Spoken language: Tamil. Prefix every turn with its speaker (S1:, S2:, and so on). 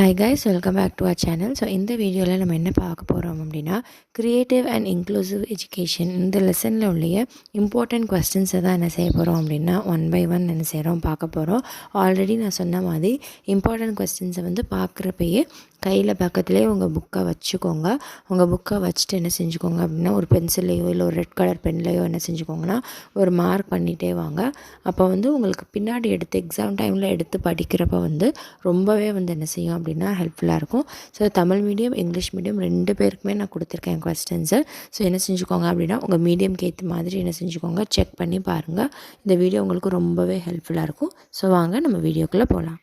S1: Hi guys, welcome back to our channel. So இந்த வீடியோவில் நம்ம என்ன பார்க்க போகிறோம் அப்படின்னா க்ரியேட்டிவ் அண்ட் இன்க்ளூசிவ் எஜுகேஷன் இந்த லெசனில் உள்ள இம்பார்ட்டண்ட் கொஸ்டின்ஸை தான் என்ன செய்ய போகிறோம் அப்படின்னா ஒன் பை ஒன் என்ன செய்கிறோம் பார்க்க போகிறோம். ஆல்ரெடி நான் சொன்ன மாதிரி இம்பார்ட்டண்ட் கொஸ்டின்ஸை வந்து பார்க்குறப்பயே கையில் பக்கத்துலேயே உங்கள் புக்கை வச்சுக்கோங்க. உங்கள் புக்கை வச்சுட்டு என்ன செஞ்சுக்கோங்க அப்படின்னா ஒரு பென்சில்லையோ இல்லை ஒரு ரெட் கலர் பென்லையோ என்ன செஞ்சுக்கோங்கன்னா ஒரு மார்க் பண்ணிகிட்டே வாங்க. அப்போ வந்து உங்களுக்கு பின்னாடி எடுத்து எக்ஸாம் டைமில் எடுத்து படிக்கிறப்ப வந்து ரொம்பவே வந்து என்ன செய்யும் அப்படின்னா ஹெல்ப்ஃபுல்லாக இருக்கும். So Tamil medium English medium 2 பேருக்குமே நான் கொடுத்துருக்கேன் கொஸ்டின்ஸு. ஸோ என்ன செஞ்சுக்கோங்க அப்படின்னா உங்கள் மீடியம்க்கு ஏற்ற மாதிரி என்ன செஞ்சுக்கோங்க செக் பண்ணி பாருங்கள். இந்த வீடியோ உங்களுக்கு ரொம்பவே ஹெல்ப்ஃபுல்லாக இருக்கும். ஸோ வாங்க நம்ம வீடியோக்குள்ளே போகலாம்.